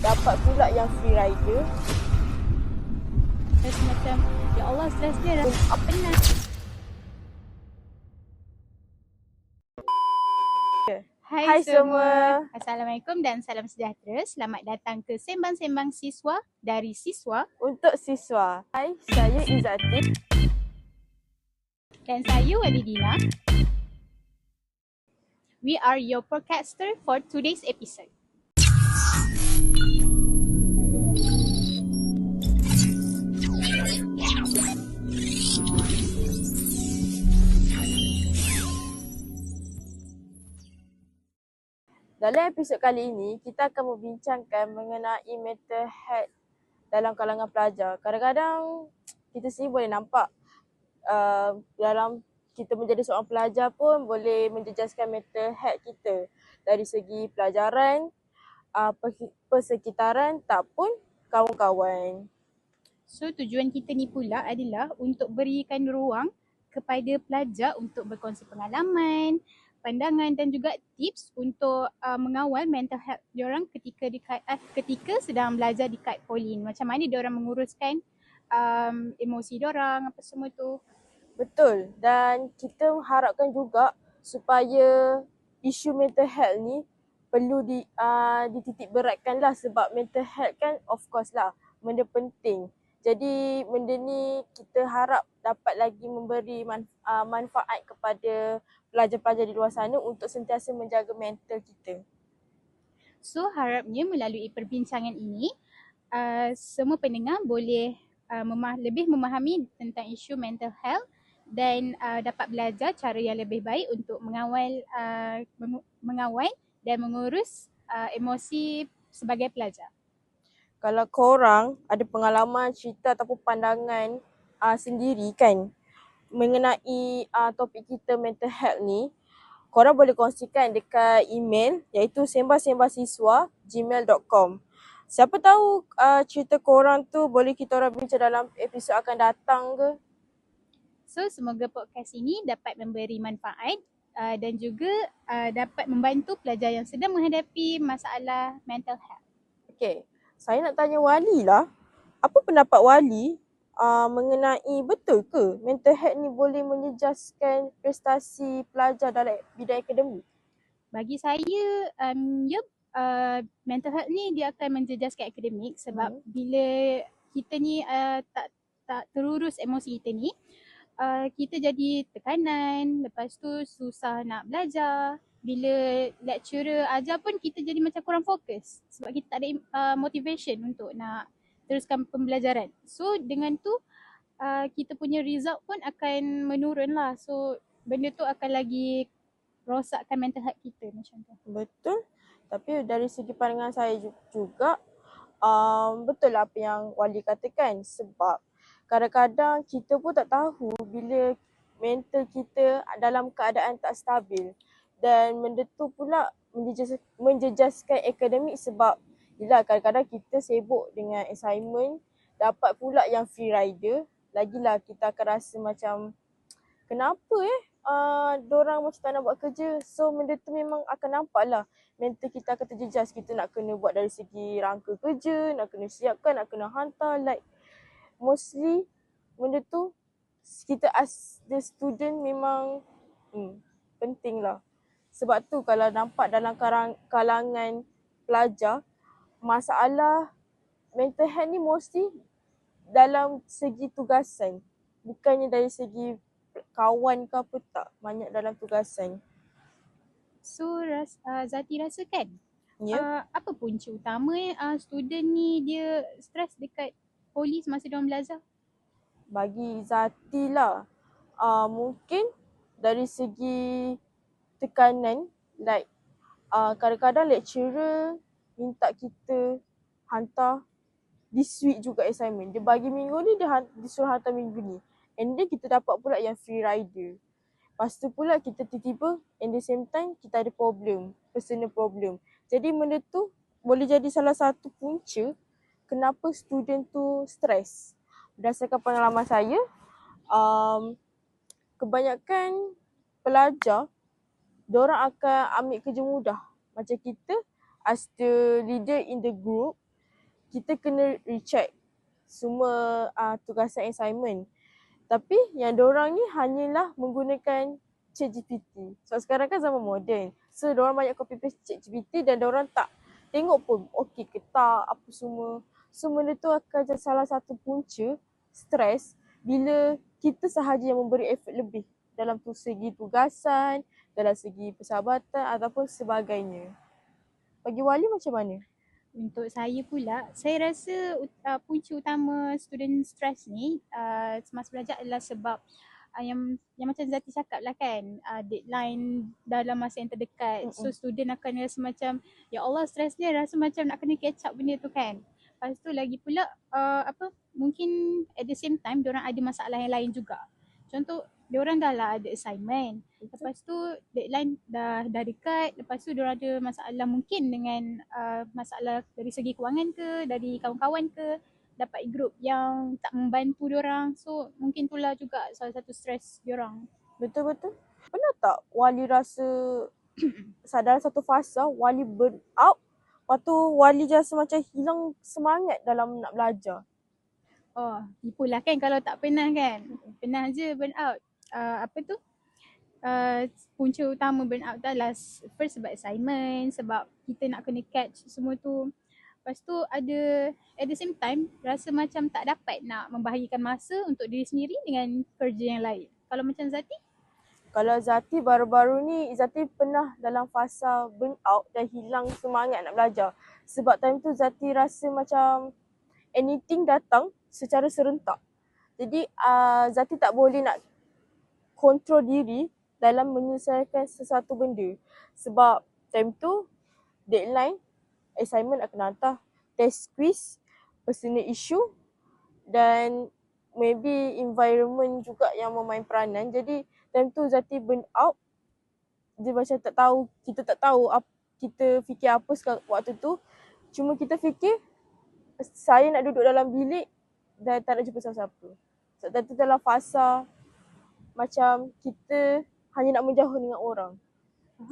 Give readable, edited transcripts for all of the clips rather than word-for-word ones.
dapat pula yang free rider. Terus macam, ya Allah, stres dia dah penat. Hai semua. Assalamualaikum dan salam sejahtera. Selamat datang ke Sembang-Sembang Siswa dari Siswa Untuk siswa. Hai, saya Izzati. dan saya Walidina. We are your podcaster for today's episode. Dalam episod kali ini, kita akan membincangkan mengenai mental health dalam kalangan pelajar. Kadang-kadang kita sendiri boleh nampak dalam kita menjadi seorang pelajar pun boleh menjejaskan mental health kita dari segi pelajaran, persekitaran tak pun kawan-kawan. So tujuan kita ni pula adalah untuk berikan ruang kepada pelajar untuk berkongsi pengalaman, pandangan dan juga tips untuk mengawal mental health diorang ketika sedang belajar dekat Polin. Macam mana diorang menguruskan emosi diorang apa semua tu. Betul, dan kita harapkan juga supaya isu mental health ni perlu dititik beratkan lah, sebab mental health kan of course lah benda penting. Jadi benda ni kita harap dapat lagi memberi manfaat kepada pelajar-pelajar di luar sana untuk sentiasa menjaga mental kita. So harapnya melalui perbincangan ini semua pendengar boleh lebih memahami tentang isu mental health dan dapat belajar cara yang lebih baik untuk mengawal dan mengurus emosi sebagai pelajar. Kalau korang ada pengalaman, cerita ataupun pandangan sendiri kan mengenai topik kita mental health ni, korang boleh kongsikan dekat email iaitu sembang-sembang-siswa@gmail.com. Siapa tahu cerita korang tu boleh kita orang bincang dalam episod akan datang ke. So semoga podcast ini dapat memberi manfaat dan juga dapat membantu pelajar yang sedang menghadapi masalah mental health. Okay, saya nak tanya Wali lah. Apa pendapat Wali mengenai betul ke mental health ni boleh menjejaskan prestasi pelajar dalam bidang akademik? Bagi saya, mental health ni dia akan menjejaskan akademik sebab bila kita ni tak terurus emosi kita ni, kita jadi tekanan, lepas tu susah nak belajar. Bila lecturer ajar pun kita jadi macam kurang fokus sebab kita tak ada motivation untuk nak teruskan pembelajaran. So dengan tu kita punya result pun akan menurun lah. So benda tu akan lagi rosakkan mental health kita macam tu. Betul. Tapi dari segi pandangan saya juga betul lah apa yang Wali katakan, sebab kadang-kadang kita pun tak tahu bila mental kita dalam keadaan tak stabil, dan benda tu pula menjejaskan akademik sebab yelah kadang-kadang kita sibuk dengan assignment, dapat pula yang free rider, lagilah kita akan rasa macam kenapa dorang macam tak nak buat kerja. So benda tu memang akan nampak lah mental kita akan terjejas. Kita nak kena buat dari segi rangka kerja, nak kena siapkan, nak kena hantar, like mostly benda tu kita as the student memang penting lah. Sebab tu kalau nampak dalam kalangan pelajar, masalah mental health ni mostly dalam segi tugasan, bukannya dari segi kawan ke apa, tak banyak dalam tugasan. So Zati rasakan apa punca utama student ni dia stres dekat poli semasa diorang belajar? Bagi Zati lah, mungkin dari segi tekanan, like kadang-kadang lecturer minta kita hantar this week juga assignment. Dia bagi minggu ni, dia disuruh hantar minggu ni. And then kita dapat pula yang free rider. Lepas tu pula kita tiba-tiba and the same time kita ada problem, personal problem. Jadi benda tu boleh jadi salah satu punca kenapa student tu stres. Berdasarkan pengalaman saya, kebanyakan pelajar, diorang akan ambil kerja mudah. Macam kita as the leader in the group, kita kena recheck semua tugasan assignment. Tapi yang diorang ni hanyalah menggunakan ChatGPT. So sekarang kan zaman moden. So diorang banyak copy paste ChatGPT dan diorang tak tengok pun okey ke tak apa semua. So benda tu akan jadi salah satu punca stres bila kita sahaja yang memberi effort lebih dalam segi tugasan, dalam segi persahabatan ataupun sebagainya. Bagi Wali macam mana? Untuk saya pula, saya rasa punca utama student stress ni semasa belajar adalah sebab yang macam Zati cakap lah kan, deadline dalam masa yang terdekat. So student akan rasa macam, ya Allah stresnya, rasa macam nak kena catch up benda tu kan. Lepas tu lagi pula mungkin at the same time diorang ada masalah yang lain juga. Contoh diorang dah lah ada assignment. Lepas tu deadline dah dekat. Lepas tu diorang ada masalah mungkin dengan masalah dari segi kewangan ke, dari kawan-kawan ke, dapat group yang tak membantu diorang. So mungkin itulah juga salah satu stres diorang. Betul-betul. Pernah tak Wali rasa dalam satu fasa Wali burn out, lepas tu Wali rasa macam hilang semangat dalam nak belajar? Oh, tipulah kan kalau tak pernah kan. Pernah je burn out. Apa tu? Punca utama burn out tu adalah first sebab assignment, sebab kita nak kena catch semua tu. Lepas tu ada at the same time rasa macam tak dapat nak membahagikan masa untuk diri sendiri dengan kerja yang lain. Kalau macam Zati? Kalau Zati baru-baru ni, Zati pernah dalam fasa burn out dan hilang semangat nak belajar. Sebab time tu Zati rasa macam anything datang secara serentak. Jadi Zati tak boleh nak kontrol diri dalam menyelesaikan sesuatu benda. Sebab time tu deadline, assignment akan hantar, test quiz, personal issue dan maybe environment juga yang memain peranan. Jadi time tu Zati burn out. Dia macam kita tak tahu kita fikir apa waktu tu. Cuma kita fikir saya nak duduk dalam bilik dan tak nak jumpa siapa-siapa. Sebab tu dalam fasa macam kita hanya nak menjauh dengan orang.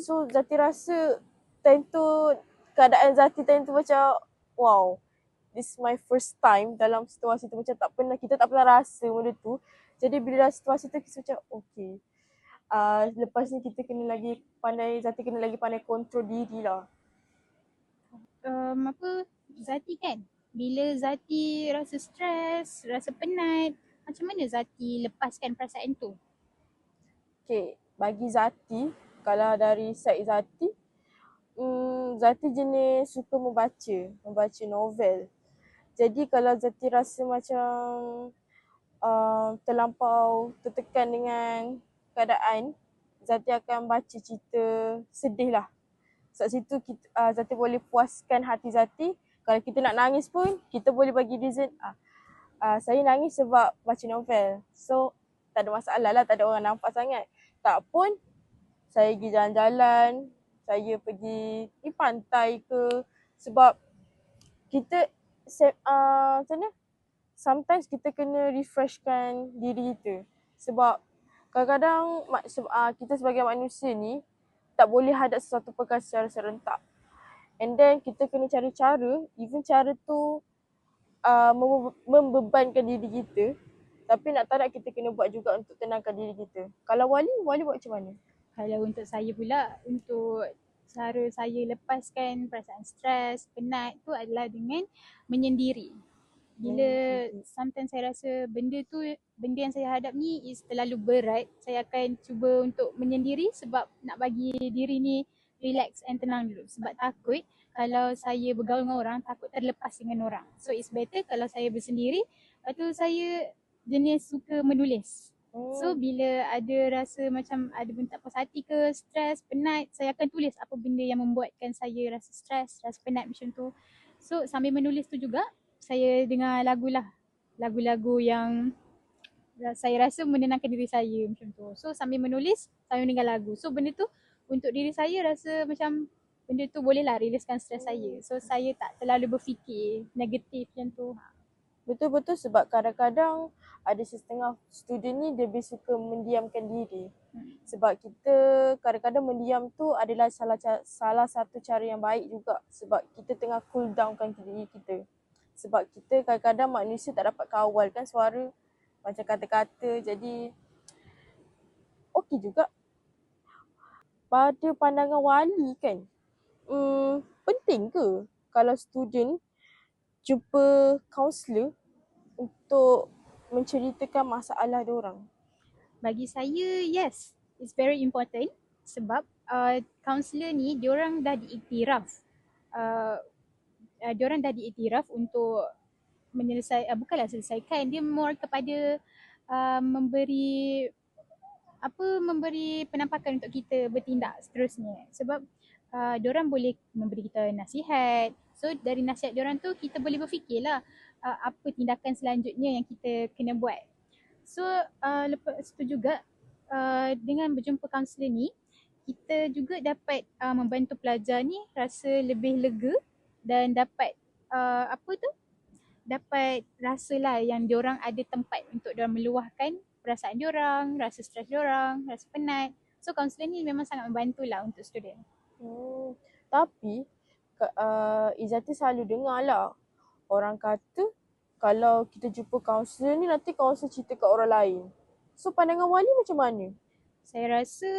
So Zati rasa time tu, keadaan Zati time tu macam wow, this is my first time dalam situasi tu, macam kita tak pernah rasa benda tu. Jadi bila situasi tu kita macam okay, lepas ni kita kena lagi pandai, Zati kena lagi pandai kontrol diri lah. Zati kan, bila Zati rasa stres, rasa penat, macam mana Zati lepaskan perasaan tu? Okay, bagi Zati, kalau dari side Zati, Zati jenis suka membaca novel. Jadi kalau Zati rasa macam terlampau tertekan dengan keadaan, Zati akan baca cerita sedih lah. Sebab situ Zati boleh puaskan hati Zati. Kalau kita nak nangis pun, kita boleh bagi reason, saya nangis sebab baca novel. So tak ada masalah lah, tak ada orang nampak sangat. Tak pun, saya pergi jalan-jalan, saya pergi pantai ke. Sebab kita, macam mana? Sometimes kita kena refreshkan diri kita. Sebab kadang-kadang kita sebagai manusia ni tak boleh hadap sesuatu perkara secara serentak. And then kita kena cari cara, even cara tu membebankan diri kita. Tapi nak tak nak kita kena buat juga untuk tenangkan diri kita. Kalau Wali buat macam mana? Kalau untuk saya pula, untuk cara saya lepaskan perasaan stres, penat tu adalah dengan menyendiri. Bila sometimes saya rasa benda yang saya hadap ni is terlalu berat, saya akan cuba untuk menyendiri sebab nak bagi diri ni relax and tenang dulu. Sebab takut kalau saya bergaul dengan orang, takut terlepas dengan orang. So it's better kalau saya bersendiri. Lepas tu saya jenis suka menulis. So bila ada rasa macam ada benda tak puas hati ke, stres, penat, saya akan tulis apa benda yang membuatkan saya rasa stres, rasa penat macam tu. So sambil menulis tu juga, saya dengar lagu-lagu yang saya rasa menenangkan diri saya macam tu. So sambil menulis, sambil dengar lagu. So benda tu untuk diri saya rasa macam benda tu bolehlah riliskan stres saya. So saya tak terlalu berfikir negatif macam tu. Betul-betul, sebab kadang-kadang ada setengah student ni dia lebih suka mendiamkan diri. Sebab kita kadang-kadang mendiam tu adalah salah satu cara yang baik juga. Sebab kita tengah cool downkan diri kita. Sebab kita kadang-kadang manusia tak dapat kawal kan suara, macam kata-kata, jadi okey juga. Pada pandangan wali kan, penting ke kalau student jumpa kaunselor untuk menceritakan masalah diorang? Bagi saya, yes, it's very important sebab kaunselor ni diorang dah diiktiraf. Diorang dah diiktiraf untuk bukanlah selesaikan, dia more kepada memberi penampakan untuk kita bertindak seterusnya. Sebab diorang boleh memberi kita nasihat. So dari nasihat diorang tu kita boleh berfikirlah apa tindakan selanjutnya yang kita kena buat. So lepas tu juga dengan berjumpa kaunselor ni, kita juga dapat membantu pelajar ni rasa lebih lega dan dapat dapat rasalah yang diorang ada tempat untuk diorang meluahkan perasaan diorang, rasa stres diorang, rasa penat. So kaunselor ni memang sangat membantulah untuk student. Tapi Izzati selalu dengar lah orang kata kalau kita jumpa kaunselor ni nanti kaunselor cerita kat orang lain. So pandangan wali macam mana? Saya rasa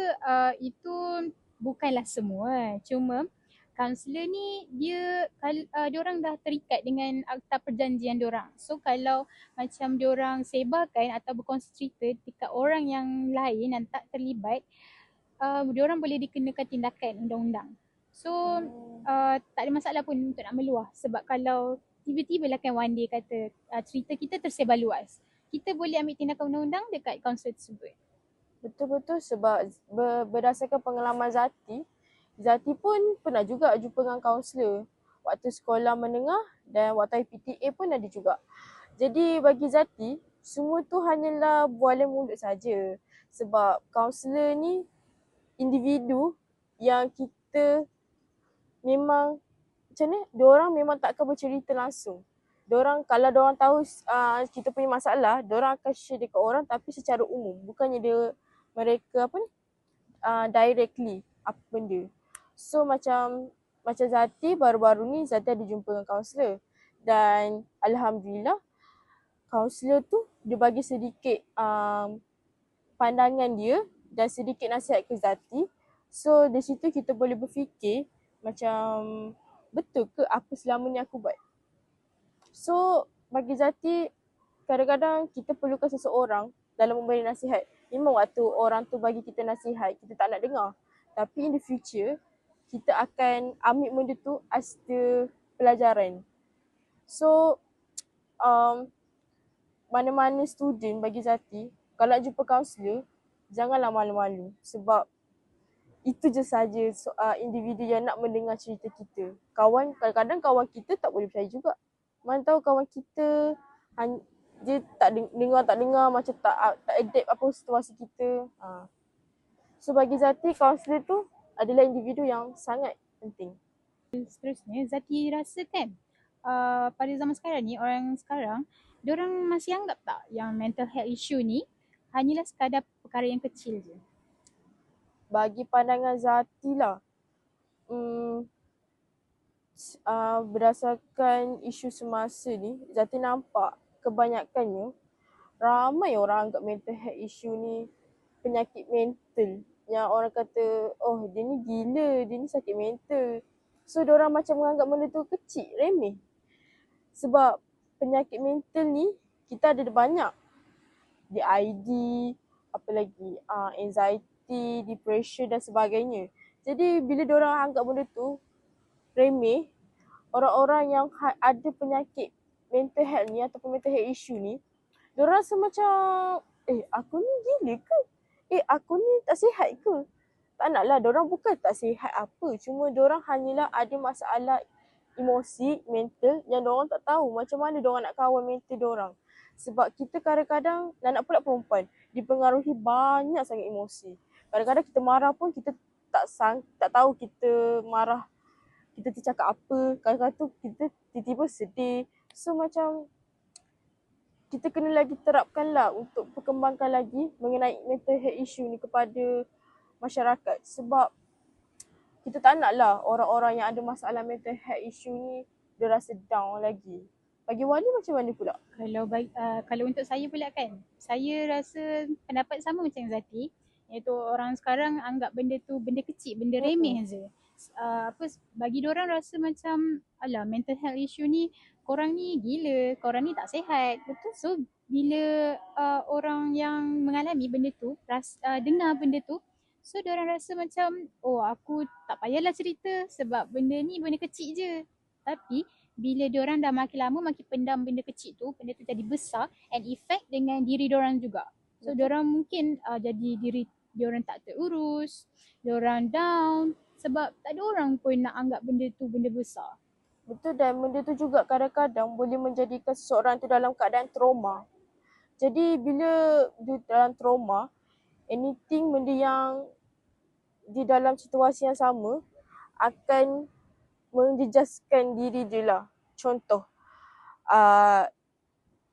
itu bukanlah semua. Cuma kaunselor ni diorang dah terikat dengan akta perjanjian diorang. So kalau macam diorang sebarkan atau berkongsi cerita dekat orang yang lain yang tak terlibat, diorang boleh dikenakan tindakan undang-undang. So tak ada masalah pun untuk nak meluah. Sebab kalau tiba-tiba lah kan one day kata cerita kita tersebar luas, kita boleh ambil tindakan undang-undang dekat kaunselor tersebut. Betul-betul, sebab berdasarkan pengalaman Zati pun pernah juga jumpa dengan kaunselor waktu sekolah menengah dan waktu PTA pun ada juga. Jadi bagi Zati, semua tu hanyalah bualan mulut saja. Sebab kaunselor ni individu yang kita memang macam ni, diorang memang takkan bercerita langsung. Kalau diorang tahu kita punya masalah, diorang akan share dekat orang tapi secara umum. Bukannya mereka directly apa benda. So macam Zati baru-baru ni Zati ada jumpa dengan kaunselor dan alhamdulillah kaunselor tu dia bagi sedikit pandangan dia dan sedikit nasihat ke Zati. So di situ kita boleh berfikir macam betul ke apa selama ni aku buat. So bagi Zati kadang-kadang kita perlukan seseorang dalam memberi nasihat. Memang waktu orang tu bagi kita nasihat kita tak nak dengar. Tapi in the future kita akan ambil benda tu as the pelajaran. So mana-mana student bagi Zati kalau nak jumpa kaunselor janganlah malu-malu sebab itu je saja individu yang nak mendengar cerita kita. Kadang-kadang kawan kita tak boleh percaya juga. Mana tahu kawan kita dia tak dengar macam tak adapt apa situasi kita. So bagi Zati kaunselor tu adalah individu yang sangat penting. Seterusnya Zati rasa kan pada zaman sekarang ni, orang sekarang diorang masih anggap tak yang mental health issue ni hanyalah sekadar perkara yang kecil je? Bagi pandangan Zati lah, berdasarkan isu semasa ni, Zati nampak kebanyakannya ramai orang anggap mental health issue ni penyakit mental. Yang orang kata, oh dia ni gila, dia ni sakit mental. So diorang macam menganggap benda tu kecil, remeh. Sebab penyakit mental ni kita ada banyak. DID, apa lagi, anxiety, depression dan sebagainya. Jadi bila diorang anggap benda tu remeh, orang-orang yang ada penyakit mental health ni ataupun mental health issue ni, diorang rasa macam aku ni gila ke? Aku ni tak sihat ke? Tak naklah, diorang bukan tak sihat apa. Cuma diorang hanyalah ada masalah emosi, mental yang diorang tak tahu macam mana diorang nak kawal mental diorang. Sebab kita kadang-kadang, anak pula perempuan, dipengaruhi banyak sangat emosi. Kadang-kadang kita marah pun kita tak tahu kita marah, kita tercakap apa. Kadang-kadang tu kita tiba-tiba sedih. So macam kita kena lagi terapkan lah untuk perkembangkan lagi mengenai mental health issue ni kepada masyarakat. Sebab kita tak nak lah orang-orang yang ada masalah mental health issue ni dia rasa down lagi. Bagi Wali macam mana pula? Kalau untuk saya pula kan, saya rasa pendapat sama macam Zati, iaitu orang sekarang anggap benda tu benda kecil, benda remeh je. Bagi diorang rasa macam alah, mental health issue ni korang ni gila, korang ni tak sihat. Betul. So bila orang yang mengalami benda tu dengar benda tu, so diorang rasa macam oh, aku tak payahlah cerita sebab benda ni benda kecil je. Tapi bila diorang dah makin lama makin pendam benda kecil tu, benda tu jadi besar and effect dengan diri diorang juga. So diorang mungkin jadi diri diorang tak terurus, diorang down sebab tak ada orang pun nak anggap benda tu benda besar. Betul, dan benda tu juga kadang-kadang boleh menjadikan seseorang tu dalam keadaan trauma. Jadi bila dia dalam trauma, anything benda yang di dalam situasi yang sama akan menjejaskan diri dia lah. Contoh,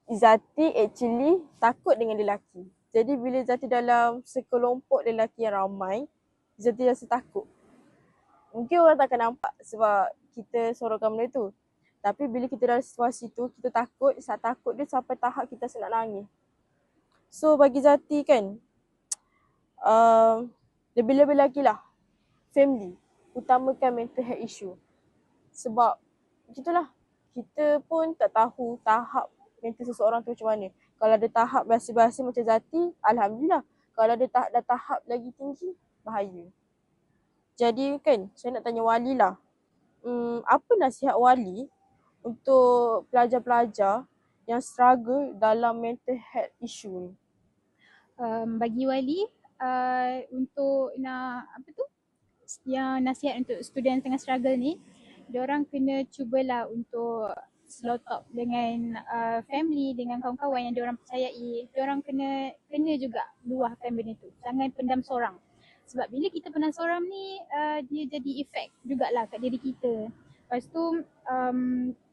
Zati actually takut dengan lelaki. Jadi bila Zati dalam sekelompok lelaki yang ramai, Zati rasa takut. Mungkin orang tak akan nampak sebab kita sorongkan benda tu. Tapi bila kita dalam situasi tu, kita takut, saat takut dia sampai tahap kita rasa nak nangis. So bagi Zati kan, lebih-lebih lagi lah, family, utamakan mental health issue. Sebab gitulah, kita pun tak tahu tahap mental seseorang tu macam mana. Kalau ada tahap biasa-biasa macam Zati, alhamdulillah. Kalau ada dah tahap lagi tinggi, bahaya. Jadi kan, saya nak tanya Wali lah. Apa nasihat Wali untuk pelajar-pelajar yang struggle dalam mental health issue ni? Bagi Wali, untuk nak yang nasihat untuk student tengah struggle ni, diorang kena cubalah untuk slow talk dengan family, dengan kawan-kawan yang diorang percayai. Diorang kena juga luahkan benda tu. Jangan pendam sorang. Sebab bila kita pendam sorang ni, dia jadi efek jugalah kat diri kita. Lepas tu,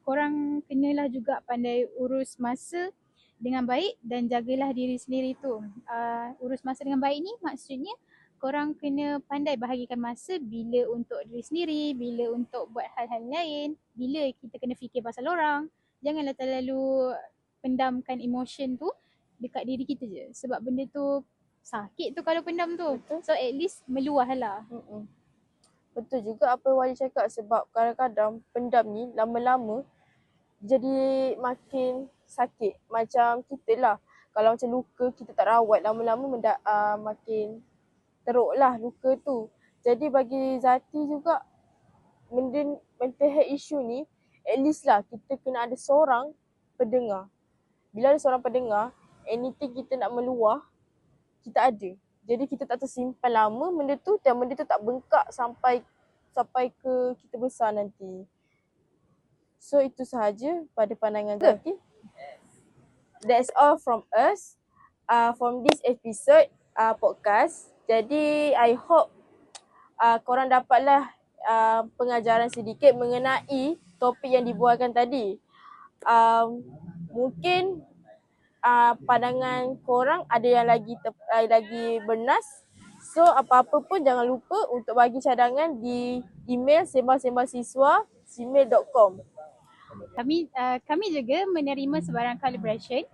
korang kenalah juga pandai urus masa dengan baik dan jagalah diri sendiri tu. Urus masa dengan baik ni maksudnya korang kena pandai bahagikan masa, bila untuk diri sendiri, bila untuk buat hal-hal lain, bila kita kena fikir pasal orang. Janganlah terlalu pendamkan emotion tu dekat diri kita je. Sebab benda tu sakit tu kalau pendam tu. Betul. So at least meluah lah. Betul juga apa Wali cakap, sebab kadang-kadang pendam ni lama-lama jadi makin sakit. Macam kita lah, kalau macam luka kita tak rawat, lama-lama makin teruk lah luka tu. Jadi bagi Zati juga, benda mental health issue ni, at least lah kita kena ada seorang pendengar. Bila ada seorang pendengar, anything kita nak meluah, kita ada. Jadi kita tak tersimpan lama benda tu, dan benda tu tak bengkak sampai ke kita besar nanti. So itu sahaja pada pandangan Zati. That's all from us from this episode podcast. Jadi I hope korang dapatlah pengajaran sedikit mengenai topik yang dibualkan tadi. Mungkin pandangan korang ada yang lagi bernas. So apa-apa pun jangan lupa untuk bagi cadangan di email sembang-sembang-siswa@gmail.com. Kami juga menerima sebarang collaboration,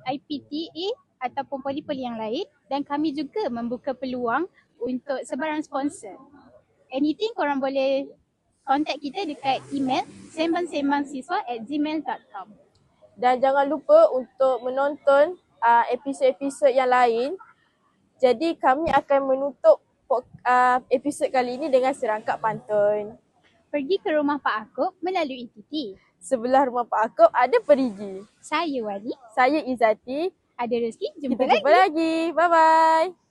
IPTA ataupun poli-poli yang lain, dan kami juga membuka peluang untuk sebarang sponsor. Anything korang boleh contact kita dekat email sembang-sembang-siswa@gmail.com. Dan jangan lupa untuk menonton episod-episod yang lain. Jadi kami akan menutup episod kali ini dengan serangkap pantun. Pergi ke rumah Pak Akop melalui Titi. Sebelah rumah Pak Akop ada perigi. Saya Wali. Saya Izzati. Ada rezeki, Kita jumpa lagi. Bye-bye.